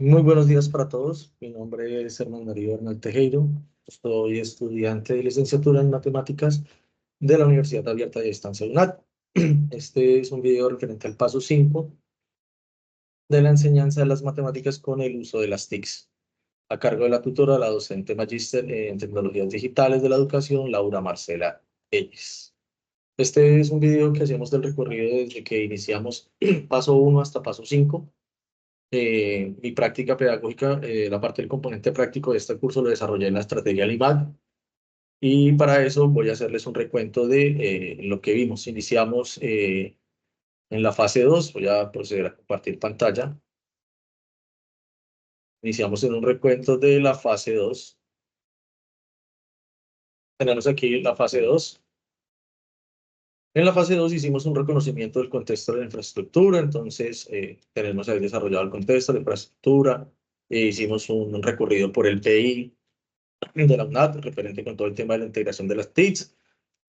Muy buenos días para todos. Mi nombre es Hernán Darío Bernal Tejero. Soy estudiante de licenciatura en matemáticas de la Universidad Abierta de Distancia UNAD. Este es un video referente al paso 5 de la enseñanza de las matemáticas con el uso de las TICs, a cargo de la tutora, la docente magíster en tecnologías digitales de la educación, Laura Marcela Ellis. Este es un video que hacemos del recorrido desde que iniciamos paso 1 hasta paso 5. Mi práctica pedagógica, la parte del componente práctico de este curso lo desarrollé en la estrategia LIMAD, y para eso voy a hacerles un recuento de lo que vimos. Iniciamos en la fase 2. Voy a proceder a compartir pantalla. Iniciamos en un recuento de la fase 2. Tenemos aquí la fase 2. En la fase 2 hicimos un reconocimiento del contexto de la infraestructura. Entonces tenemos ahí desarrollado el contexto de la infraestructura. Hicimos un recorrido por el PI de la UNAD, referente con todo el tema de la integración de las TICs,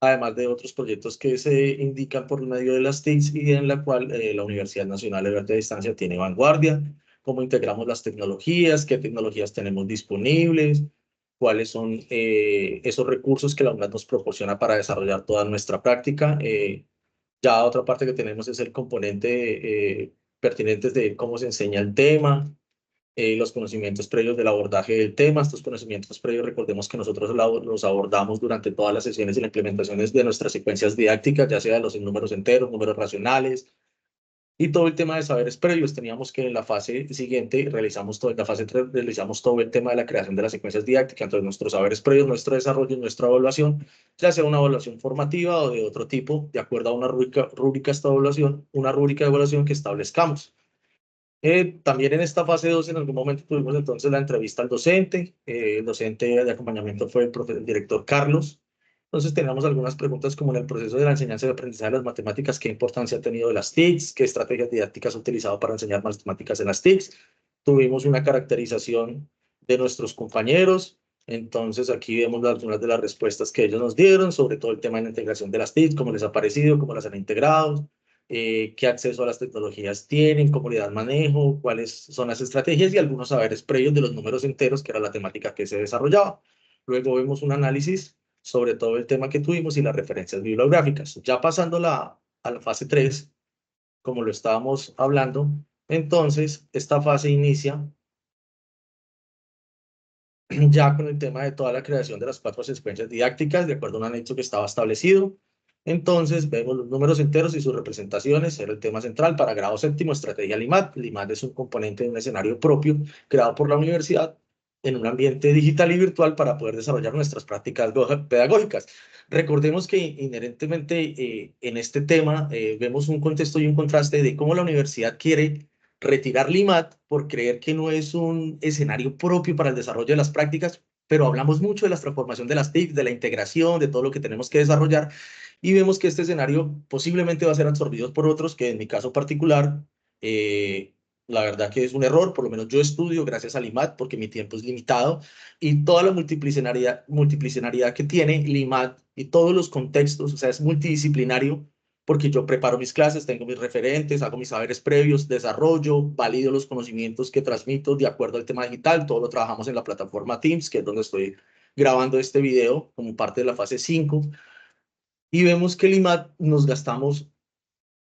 además de otros proyectos que se indican por medio de las TICs y en la cual la Universidad Nacional de Alta Distancia tiene vanguardia, cómo integramos las tecnologías, qué tecnologías tenemos disponibles, cuáles son esos recursos que la UNAD nos proporciona para desarrollar toda nuestra práctica. Ya otra parte que tenemos es el componente pertinente de cómo se enseña el tema, los conocimientos previos del abordaje del tema. Estos conocimientos previos, recordemos que nosotros los abordamos durante todas las sesiones y las implementaciones de nuestras secuencias didácticas, ya sea los números enteros, números racionales, y todo el tema de saberes previos. Teníamos que en la fase siguiente en la fase 3 realizamos todo el tema de la creación de las secuencias didácticas. Entonces nuestros saberes previos, nuestro desarrollo, nuestra evaluación, ya sea una evaluación formativa o de otro tipo, de acuerdo a una rúbrica esta evaluación, una rúbrica de evaluación que establezcamos. También en esta fase 2 en algún momento tuvimos entonces la entrevista al docente. El docente de acompañamiento fue el director Carlos. Entonces teníamos algunas preguntas como en el proceso de la enseñanza y aprendizaje de las matemáticas: ¿qué importancia ha tenido las TICs? ¿Qué estrategias didácticas ha utilizado para enseñar matemáticas en las TICs? Tuvimos una caracterización de nuestros compañeros. Entonces aquí vemos algunas de las respuestas que ellos nos dieron sobre todo el tema de la integración de las TICs, cómo les ha parecido, cómo las han integrado, qué acceso a las tecnologías tienen, cómo le dan manejo, cuáles son las estrategias y algunos saberes previos de los números enteros, que era la temática que se desarrollaba. Luego vemos un análisis sobre todo el tema que tuvimos y las referencias bibliográficas. Ya pasando a la fase 3, como lo estábamos hablando, entonces esta fase inicia ya con el tema de toda la creación de las 4 secuencias didácticas, de acuerdo a un anexo que estaba establecido. Entonces, vemos los números enteros y sus representaciones. Era el tema central para grado séptimo, estrategia LIMAD. LIMAD es un componente de un escenario propio creado por la universidad en un ambiente digital y virtual para poder desarrollar nuestras prácticas pedagógicas. Recordemos que inherentemente en este tema vemos un contexto y un contraste de cómo la universidad quiere retirar LIMAD por creer que no es un escenario propio para el desarrollo de las prácticas, pero hablamos mucho de la transformación de las TIC, de la integración, de todo lo que tenemos que desarrollar, y vemos que este escenario posiblemente va a ser absorbido por otros, que en mi caso particular, la verdad que es un error. Por lo menos yo estudio gracias al LIMAD porque mi tiempo es limitado, y toda la multidisciplinaridad que tiene LIMAD y todos los contextos, o sea, es multidisciplinario porque yo preparo mis clases, tengo mis referentes, hago mis saberes previos, desarrollo, valido los conocimientos que transmito de acuerdo al tema digital. Todo lo trabajamos en la plataforma Teams, que es donde estoy grabando este video como parte de la fase 5. Y vemos que el IMAT nos gastamos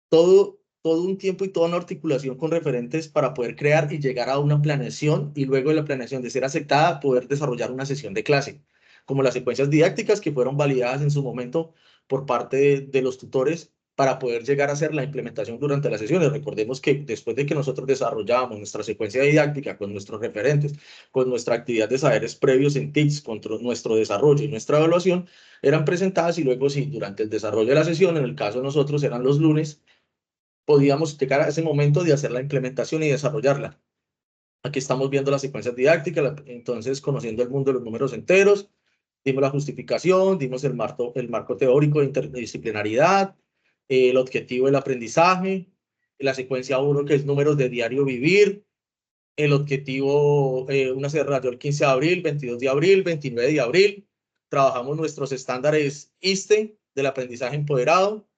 todo un tiempo y toda una articulación con referentes para poder crear y llegar a una planeación, y luego de la planeación de ser aceptada, poder desarrollar una sesión de clase, como las secuencias didácticas que fueron validadas en su momento por parte de los tutores para poder llegar a hacer la implementación durante las sesiones. Recordemos que después de que nosotros desarrollábamos nuestra secuencia didáctica con nuestros referentes, con nuestra actividad de saberes previos en TICs, con nuestro desarrollo y nuestra evaluación, eran presentadas, y luego sí, durante el desarrollo de la sesión, en el caso de nosotros eran los lunes, podíamos llegar a ese momento de hacer la implementación y desarrollarla. Aquí estamos viendo las secuencias didácticas. Entonces, conociendo el mundo de los números enteros, dimos la justificación, dimos el marco teórico de interdisciplinaridad, el objetivo del aprendizaje, la secuencia 1, que es números de diario vivir, el objetivo, una se desarrolló el 15 de abril, 22 de abril, 29 de abril. Trabajamos nuestros estándares ISTE del aprendizaje empoderado,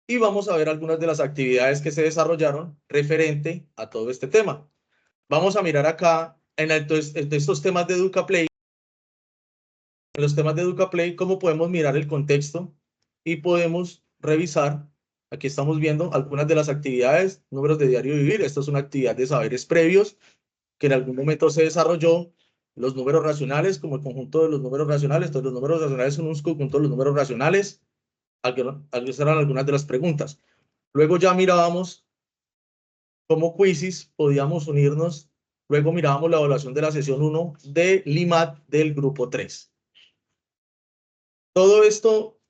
y vamos a ver algunas de las actividades que se desarrollaron referente a todo este tema. Vamos a mirar acá en estos temas de EducaPlay. En los temas de EducaPlay, cómo podemos mirar el contexto y podemos revisar. Aquí estamos viendo algunas de las actividades, números de diario vivir. Esto es una actividad de saberes previos que en algún momento se desarrolló. Los números racionales como el conjunto de los números racionales. Entonces, los números racionales son un conjunto de los números racionales. Algunas eran algunas de las preguntas. Luego ya mirábamos como quizzes, podíamos unirnos. Luego mirábamos la evaluación de la sesión 1 de LIMAT del grupo 3. Todo esto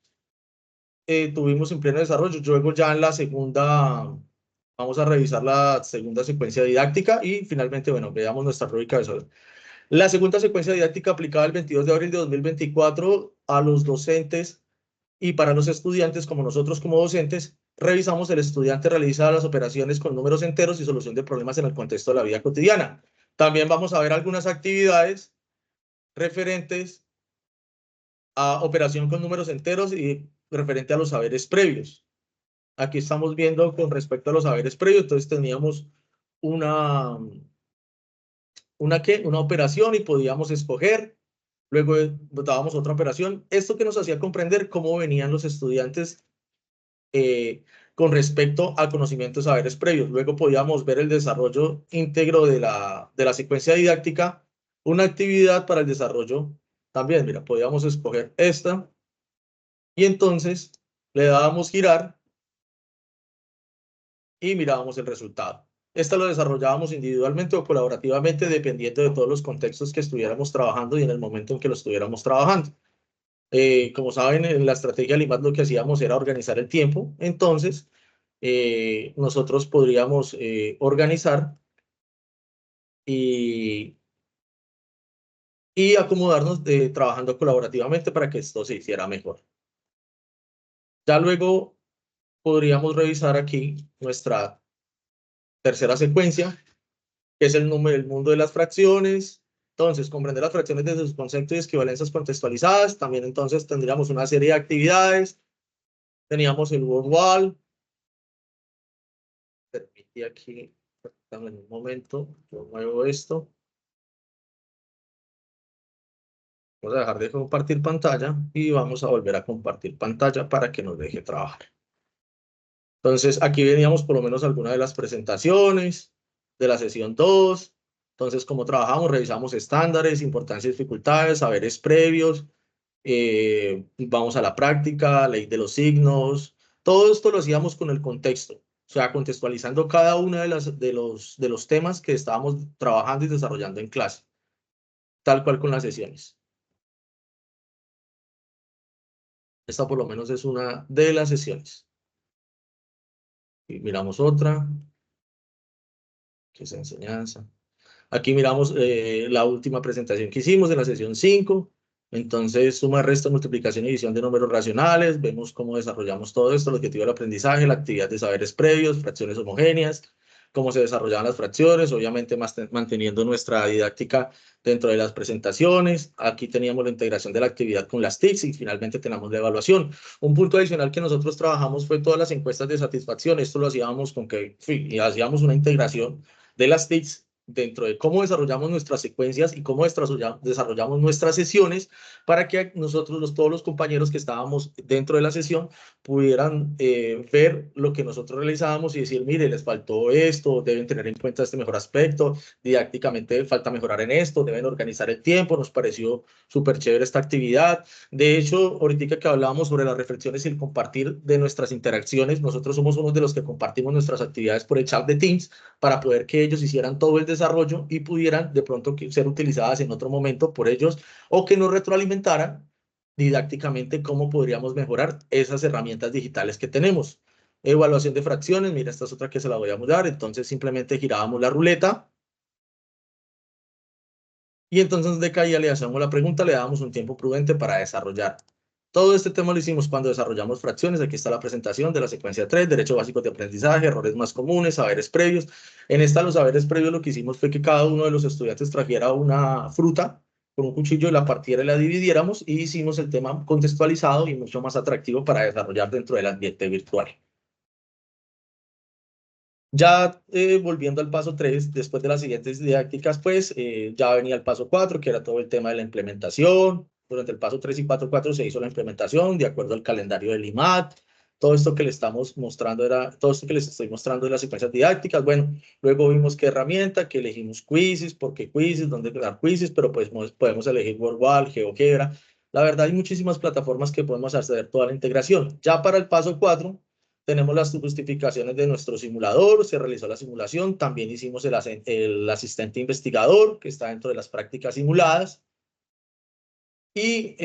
tuvimos en pleno desarrollo. Luego ya en la segunda, vamos a revisar la segunda secuencia didáctica y finalmente, bueno, veamos nuestra rúbrica de eso. La segunda secuencia didáctica aplicada el 22 de abril de 2024 a los docentes y para los estudiantes, como nosotros como docentes, revisamos el estudiante realiza las operaciones con números enteros y solución de problemas en el contexto de la vida cotidiana. También vamos a ver algunas actividades referentes a operación con números enteros y referente a los saberes previos. Aquí estamos viendo con respecto a los saberes previos, entonces teníamos una operación y podíamos escoger, luego votábamos otra operación. Esto que nos hacía comprender cómo venían los estudiantes con respecto a conocimientos, saberes previos. Luego podíamos ver el desarrollo íntegro de la secuencia didáctica, una actividad para el desarrollo también. Mira, podíamos escoger esta y entonces le dábamos girar y mirábamos el resultado. Esta lo desarrollábamos individualmente o colaborativamente dependiendo de todos los contextos que estuviéramos trabajando y en el momento en que lo estuviéramos trabajando. Como saben, en la estrategia LIMAT lo que hacíamos era organizar el tiempo, entonces nosotros podríamos organizar y acomodarnos trabajando colaborativamente para que esto se hiciera mejor. Ya luego podríamos revisar aquí nuestra tercera secuencia, que es el mundo de las fracciones. Entonces, comprender las fracciones desde sus conceptos y equivalencias contextualizadas. También entonces tendríamos una serie de actividades. Teníamos el word wall. Permití aquí, dame un momento, yo muevo esto. Vamos a dejar de compartir pantalla y vamos a volver a compartir pantalla para que nos deje trabajar. Entonces, aquí veníamos por lo menos algunas de las presentaciones de la sesión 2. Entonces, cómo trabajamos, revisamos estándares, importancia y dificultades, saberes previos, vamos a la práctica, ley de los signos. Todo esto lo hacíamos con el contexto, o sea, contextualizando cada uno de los temas que estábamos trabajando y desarrollando en clase, tal cual con las sesiones. Esta por lo menos es una de las sesiones. Y miramos otra, que es enseñanza. Aquí miramos la última presentación que hicimos de la sesión 5. Entonces, suma, resta, multiplicación y división de números racionales. Vemos cómo desarrollamos todo esto, el objetivo del aprendizaje, la actividad de saberes previos, fracciones homogéneas, cómo se desarrollaban las fracciones, obviamente manteniendo nuestra didáctica dentro de las presentaciones. Aquí teníamos la integración de la actividad con las TICs y finalmente tenemos la evaluación. Un punto adicional que nosotros trabajamos fue todas las encuestas de satisfacción. Esto lo hacíamos con que hacíamos una integración de las TICs dentro de cómo desarrollamos nuestras secuencias y cómo desarrollamos nuestras sesiones para que nosotros, todos los compañeros que estábamos dentro de la sesión, pudieran ver lo que nosotros realizábamos y decir, mire, les faltó esto, deben tener en cuenta este mejor aspecto, didácticamente falta mejorar en esto, deben organizar el tiempo, nos pareció súper chévere esta actividad. De hecho, ahorita que hablábamos sobre las reflexiones y el compartir de nuestras interacciones, nosotros somos uno de los que compartimos nuestras actividades por el chat de Teams para poder que ellos hicieran todo el desarrollo y pudieran de pronto ser utilizadas en otro momento por ellos o que nos retroalimentaran didácticamente cómo podríamos mejorar esas herramientas digitales que tenemos. Evaluación de fracciones, mira, esta es otra que se la voy a mudar, entonces simplemente girábamos la ruleta y entonces de caía le hacíamos la pregunta, le dábamos un tiempo prudente para desarrollar. Todo este tema lo hicimos cuando desarrollamos fracciones. Aquí está la presentación de la secuencia 3, derechos básicos de aprendizaje, errores más comunes, saberes previos. En esta, los saberes previos, lo que hicimos fue que cada uno de los estudiantes trajera una fruta con un cuchillo y la partiera y la dividiéramos y hicimos el tema contextualizado y mucho más atractivo para desarrollar dentro del ambiente virtual. Ya volviendo al paso 3, después de las siguientes didácticas, pues ya venía el paso 4, que era todo el tema de la implementación. Durante el paso 3 y paso 4 se hizo la implementación de acuerdo al calendario del IMAT. Todo esto que les estamos mostrando todo esto que les estoy mostrando de las secuencias didácticas. Bueno, luego vimos qué herramienta, que elegimos quizzes, por qué quizzes, dónde crear quizzes, pero pues podemos elegir WordWall, GeoGebra. La verdad, hay muchísimas plataformas que podemos hacer toda la integración. Ya para el paso 4 tenemos las justificaciones de nuestro simulador, se realizó la simulación, también hicimos el asistente investigador, que está dentro de las prácticas simuladas, y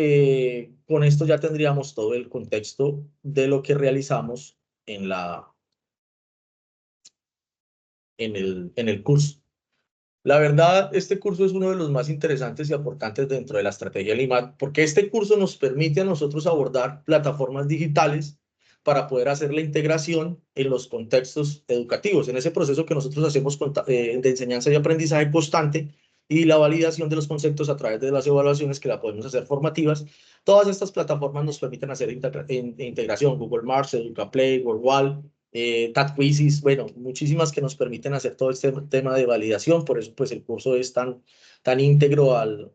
con esto ya tendríamos todo el contexto de lo que realizamos en el curso. La verdad, este curso es uno de los más interesantes y aportantes dentro de la estrategia LIMAT, porque este curso nos permite a nosotros abordar plataformas digitales para poder hacer la integración en los contextos educativos, en ese proceso que nosotros hacemos de enseñanza y aprendizaje constante y la validación de los conceptos a través de las evaluaciones que la podemos hacer formativas. Todas estas plataformas nos permiten hacer integración, Google Maps, EducaPlay, WordWall, TATQuizzes, bueno, muchísimas que nos permiten hacer todo este tema de validación, por eso pues el curso es tan íntegro al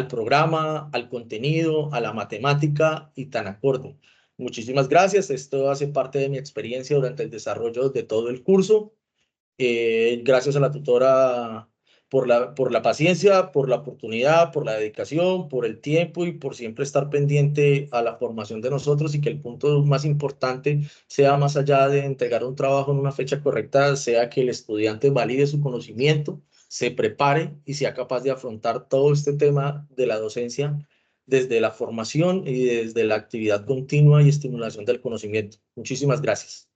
programa, al contenido, a la matemática y tan acorde. Muchísimas gracias, esto hace parte de mi experiencia durante el desarrollo de todo el curso. Gracias a la tutora por la paciencia, por la oportunidad, por la dedicación, por el tiempo y por siempre estar pendiente a la formación de nosotros y que el punto más importante sea más allá de entregar un trabajo en una fecha correcta, sea que el estudiante valide su conocimiento, se prepare y sea capaz de afrontar todo este tema de la docencia desde la formación y desde la actividad continua y estimulación del conocimiento. Muchísimas gracias.